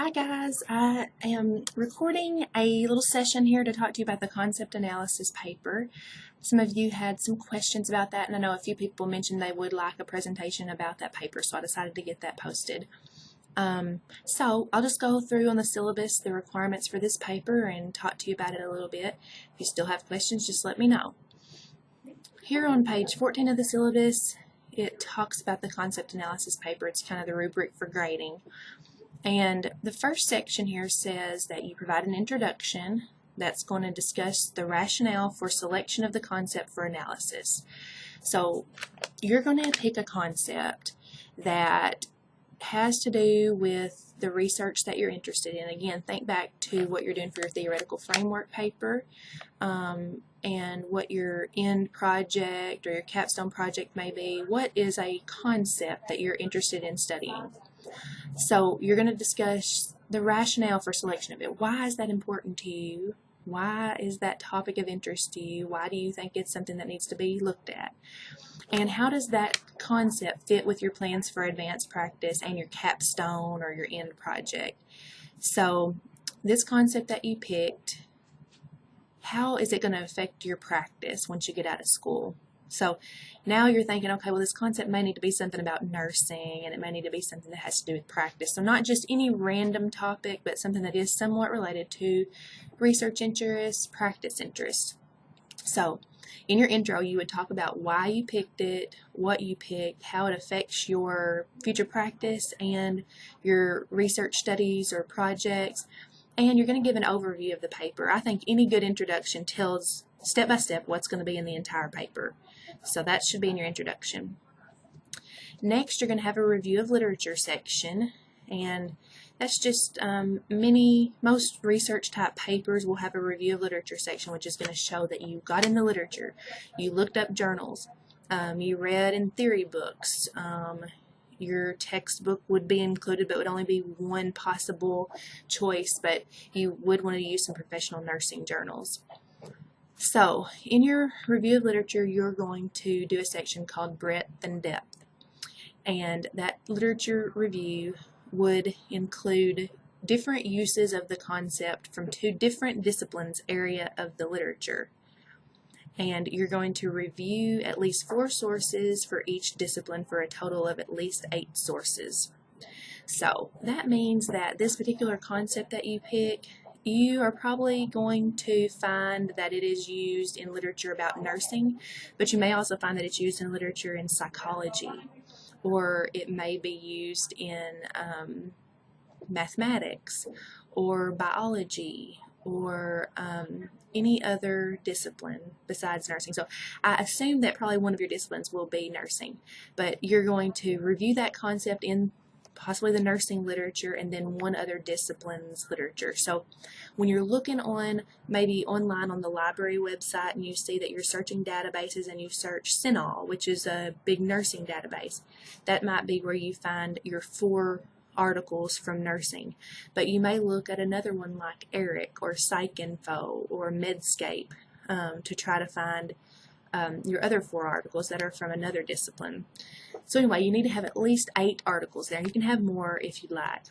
Hi guys, I am recording a little session here to talk to you about the concept analysis paper. Some of you had some questions about that, and I know a few people mentioned they would like a presentation about that paper, so I decided to get that posted. So I'll just go through on the syllabus the requirements for this paper and talk to you about it a little bit. If you still have questions, just let me know. Here on page 14 of the syllabus, it talks about the concept analysis paper. It's kind of the rubric for grading. And the first section here says that you provide an introduction that's going to discuss the rationale for selection of the concept for analysis. So you're going to pick a concept that has to do with the research that you're interested in. Again, think back to what you're doing for your theoretical framework paper and what your end project or your capstone project may be. What is a concept that you're interested in studying? So you're going to discuss the rationale for selection of it. Why is that important to you? Why is that topic of interest to you? Why do you think it's something that needs to be looked at? And how does that concept fit with your plans for advanced practice and your capstone or your end project? So this concept that you picked, how is it going to affect your practice once you get out of school? So now you're thinking, okay, well, this concept may need to be something about nursing, and it may need to be something that has to do with practice. So not just any random topic, but something that is somewhat related to research interests, practice interests. So in your intro, you would talk about why you picked it, what you picked, how it affects your future practice and your research studies or projects, and you're going to give an overview of the paper. I think any good introduction tells step by step what's going to be in the entire paper. So that should be in your introduction. Next, you're going to have a review of literature section, and that's just most research type papers will have a review of literature section, which is going to show that you got in the literature, you looked up journals, you read in theory books, your textbook would be included but would only be one possible choice, but you would want to use some professional nursing journals. So in your review of literature, you're going to do a section called breadth and depth, and that literature review would include different uses of the concept from two different disciplines area of the literature. And you're going to review at least 4 sources for each discipline for a total of at least 8 sources. So that means that this particular concept that you pick, you are probably going to find that it is used in literature about nursing, but you may also find that it's used in literature in psychology, or it may be used in mathematics or biology or any other discipline besides nursing. So I assume that probably one of your disciplines will be nursing, but you're going to review that concept in possibly the nursing literature and then one other discipline's literature. So when you're looking on maybe online on the library website and you see that you're searching databases and you search CINAHL, which is a big nursing database, that might be where you find your 4 articles from nursing. But you may look at another one like ERIC or PsycInfo or Medscape to try to find your other 4 articles that are from another discipline. So anyway, you need to have at least 8 articles there. You can have more if you'd like.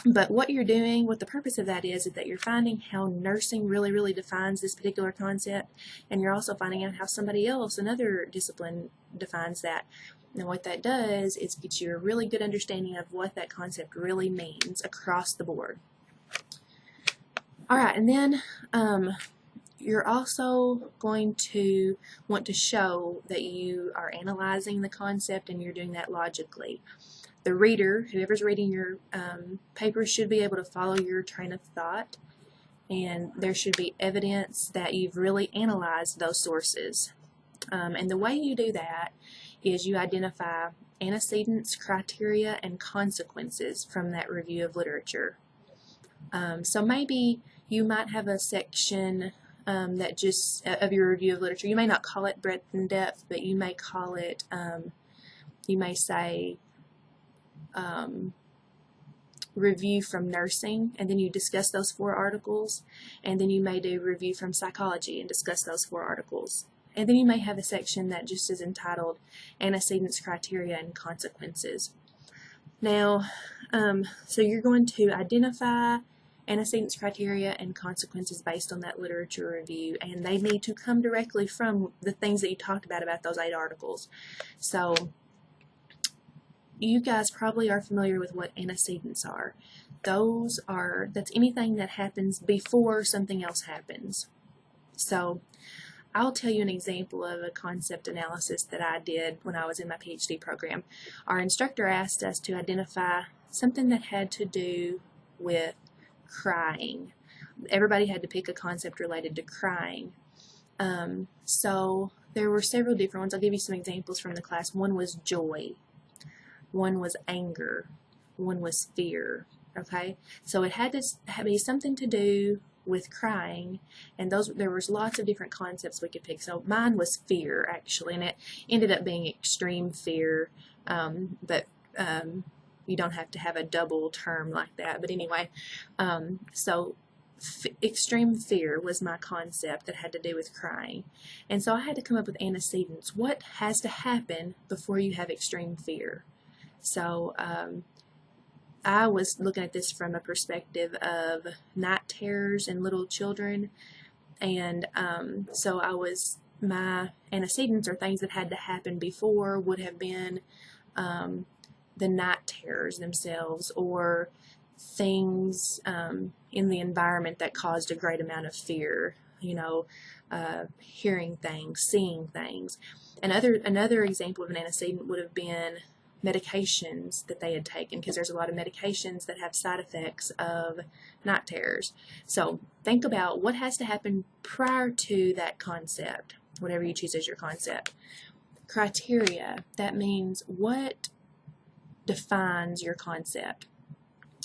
But what you're doing, what the purpose of that is that you're finding how nursing really defines this particular concept, and you're also finding out how somebody else, another discipline, defines that. And what that does is get you a really good understanding of what that concept really means across the board. Alright, and then you're also going to want to show that you are analyzing the concept and you're doing that logically. The reader, whoever's reading your paper, should be able to follow your train of thought, and there should be evidence that you've really analyzed those sources. And the way you do that is you identify antecedents, criteria, and consequences from that review of literature. So maybe you might have a section that just of your review of literature. You may not call it breadth and depth, but you may call it, you may say review from nursing, and then you discuss those 4 articles, and then you may do review from psychology and discuss those 4 articles. And then you may have a section that just is entitled antecedents, criteria, and consequences. Now, so you're going to identify antecedents, criteria, and consequences based on that literature review, and they need to come directly from the things that you talked about those 8 articles. So you guys probably are familiar with what antecedents are. That's anything that happens before something else happens. So I'll tell you an example of a concept analysis that I did when I was in my PhD program. Our instructor asked us to identify something that had to do with crying. Everybody had to pick a concept related to crying. So there were several different ones. I'll give you some examples from the class. One was joy. One was anger. One was fear. Okay? So it had to be something to do with crying, and there was lots of different concepts we could pick. So mine was fear, actually, and it ended up being extreme fear, but you don't have to have a double term like that. But anyway, so extreme fear was my concept that had to do with crying, and so I had to come up with antecedents. What has to happen before you have extreme fear? So I was looking at this from a perspective of night terrors in little children, and so my antecedents, or things that had to happen before, would have been the night terrors themselves, or things in the environment that caused a great amount of fear, hearing things, seeing things. Another example of an antecedent would have been medications that they had taken, because there's a lot of medications that have side effects of night terrors. So think about what has to happen prior to that concept, whatever you choose as your concept. Criteria, that means what defines your concept.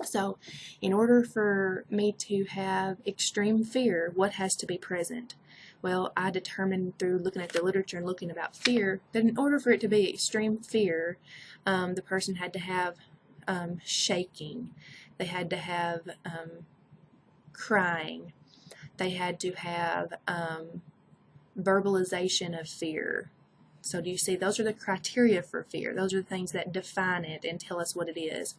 So in order for me to have extreme fear, what has to be present? Well, I determined through looking at the literature and looking about fear that in order for it to be extreme fear, the person had to have shaking, they had to have crying, they had to have verbalization of fear. So do you see, those are the criteria for fear. Those are the things that define it and tell us what it is.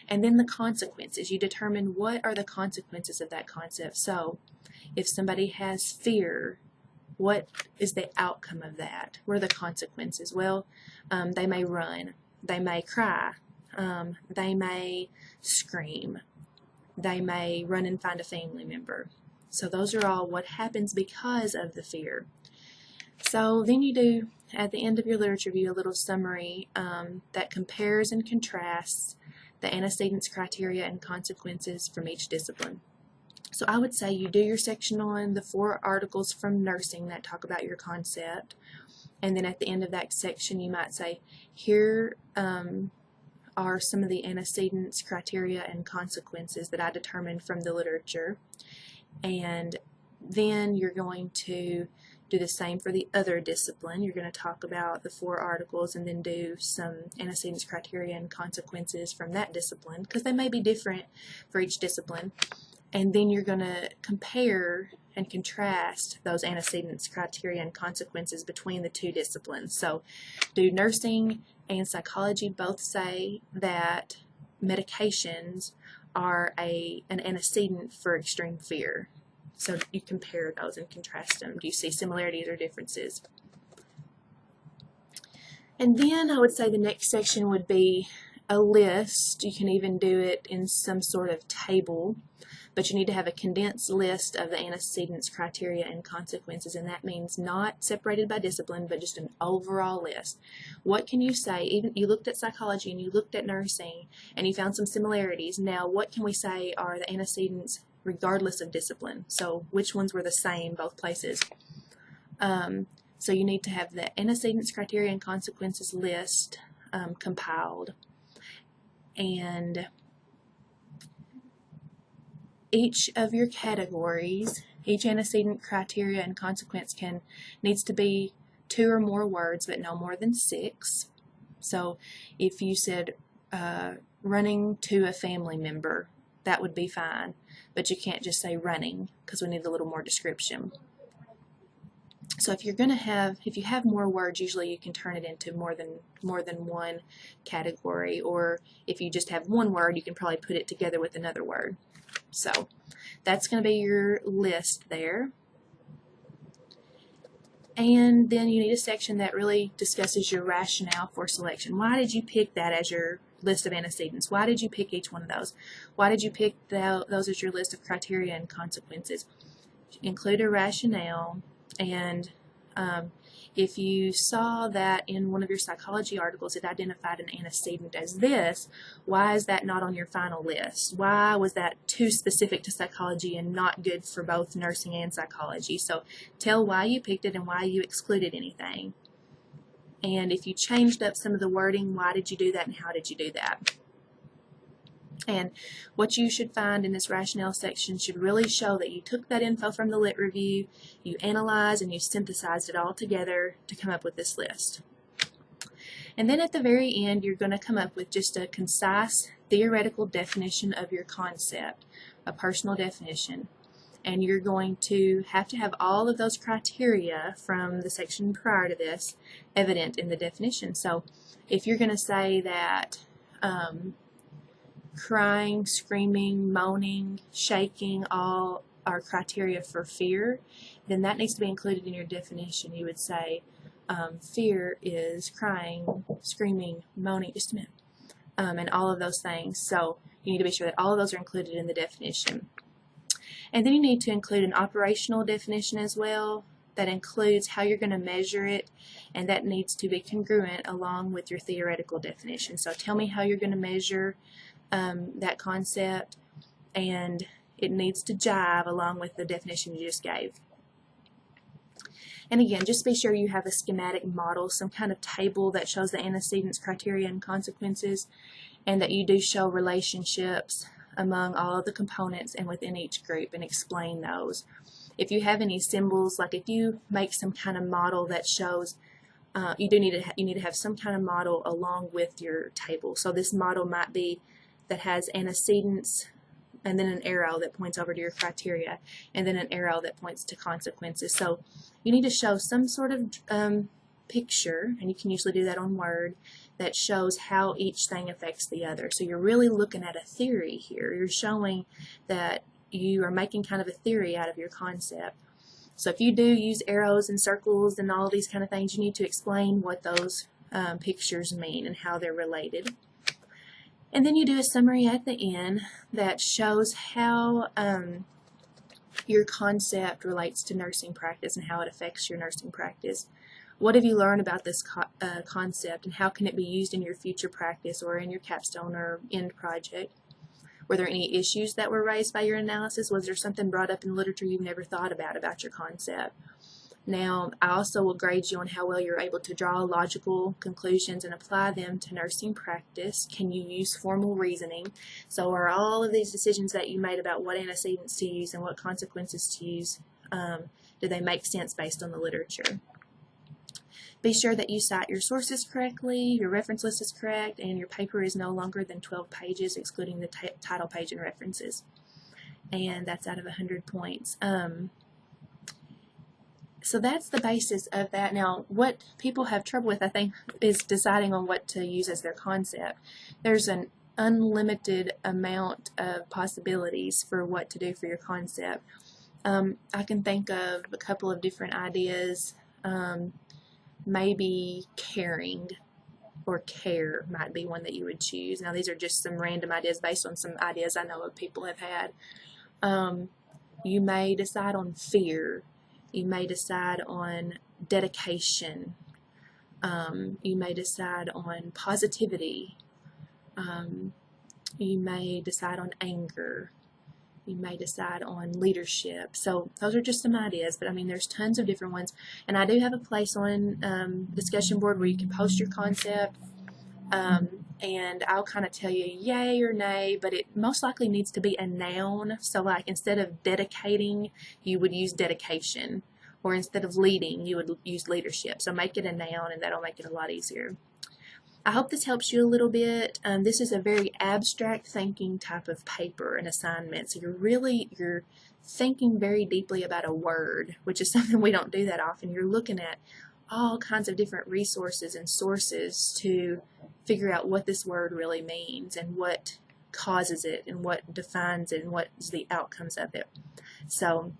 And then the consequences. You determine what are the consequences of that concept. So if somebody has fear, what is the outcome of that? What are the consequences? Well, they may run. They may cry. They may scream. They may run and find a family member. So those are all what happens because of the fear. So then you do, at the end of your literature review, a little summary that compares and contrasts the antecedents, criteria, and consequences from each discipline. So I would say you do your section on the 4 articles from nursing that talk about your concept, and then at the end of that section you might say, here are some of the antecedents, criteria, and consequences that I determined from the literature. And then you're going to do the same for the other discipline. You're going to talk about the 4 articles and then do some antecedents, criteria, and consequences from that discipline, because they may be different for each discipline. And then you're going to compare and contrast those antecedents, criteria, and consequences between the 2 disciplines. So do nursing and psychology both say that medications are an antecedent for extreme fear? So you compare those and contrast them. Do you see similarities or differences? And then I would say the next section would be a list. You can even do it in some sort of table, but you need to have a condensed list of the antecedents, criteria, and consequences, and that means not separated by discipline, but just an overall list. What can you say? Even you looked at psychology and you looked at nursing and you found some similarities. Now what can we say are the antecedents regardless of discipline? So which ones were the same both places? So you need to have the antecedents, criteria, and consequences list compiled, and each of your categories, each antecedent, criteria, and consequence needs to be 2 or more words, but no more than 6. So if you said running to a family member, that would be fine, but you can't just say running, because we need a little more description. So if you have more words, usually you can turn it into more than one category, or if you just have one word, you can probably put it together with another word. So that's going to be your list there. And then you need a section that really discusses your rationale for selection. Why did you pick that as your list of antecedents? Why did you pick each one of those? Why did you pick those as your list of criteria and consequences? Include a rationale, and if you saw that in one of your psychology articles it identified an antecedent as this, why is that not on your final list? Why was that too specific to psychology and not good for both nursing and psychology? So tell why you picked it and why you excluded anything. And if you changed up some of the wording, why did you do that and how did you do that? And what you should find in this rationale section should really show that you took that info from the Lit Review, you analyzed and you synthesized it all together to come up with this list. And then at the very end, you're going to come up with just a concise theoretical definition of your concept, a personal definition. And you're going to have all of those criteria from the section prior to this evident in the definition. So if you're going to say that crying, screaming, moaning, shaking, all are criteria for fear, then that needs to be included in your definition. You would say fear is crying, screaming, moaning, just a minute, and all of those things. So you need to be sure that all of those are included in the definition. And then you need to include an operational definition as well that includes how you're going to measure it, and that needs to be congruent along with your theoretical definition. So tell me how you're going to measure that concept, and it needs to jive along with the definition you just gave. And again, just be sure you have a schematic model, some kind of table that shows the antecedents, criteria, and consequences, and that you do show relationships among all of the components and within each group and explain those. If you have any symbols, like if you make some kind of model that shows you need to have some kind of model along with your table. So this model might be that has antecedents and then an arrow that points over to your criteria and then an arrow that points to consequences. So you need to show some sort of picture, and you can usually do that on Word, that shows how each thing affects the other. So you're really looking at a theory here. You're showing that you are making kind of a theory out of your concept. So if you do use arrows and circles and all these kind of things, you need to explain what those pictures mean and how they're related. And then you do a summary at the end that shows how your concept relates to nursing practice and how it affects your nursing practice. What have you learned about this concept, and how can it be used in your future practice or in your capstone or end project? Were there any issues that were raised by your analysis? Was there something brought up in literature you've never thought about your concept? Now, I also will grade you on how well you're able to draw logical conclusions and apply them to nursing practice. Can you use formal reasoning? So are all of these decisions that you made about what antecedents to use and what consequences to use, do they make sense based on the literature? Be sure that you cite your sources correctly, your reference list is correct, and your paper is no longer than 12 pages, excluding the title page and references. And that's out of 100 points. So that's the basis of that. Now, what people have trouble with, I think, is deciding on what to use as their concept. There's an unlimited amount of possibilities for what to do for your concept. I can think of a couple of different ideas. Maybe caring or care might be one that you would choose. Now, these are just some random ideas based on some ideas I know of people have had. You may decide on fear. You may decide on dedication. You may decide on positivity. You may decide on anger. You may decide on leadership. So those are just some ideas, but I mean there's tons of different ones. And I do have a place on discussion board where you can post your concept, and I'll kind of tell you yay or nay, but it most likely needs to be a noun. So like instead of dedicating, you would use dedication, or instead of leading, you would use leadership. So make it a noun, and that'll make it a lot easier. I hope this helps you a little bit. This is a very abstract thinking type of paper and assignment, so you're thinking very deeply about a word, which is something we don't do that often. You're looking at all kinds of different resources and sources to figure out what this word really means and what causes it and what defines it and what is the outcomes of it. So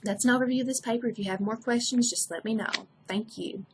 that's an overview of this paper. If you have more questions, just let me know. Thank you.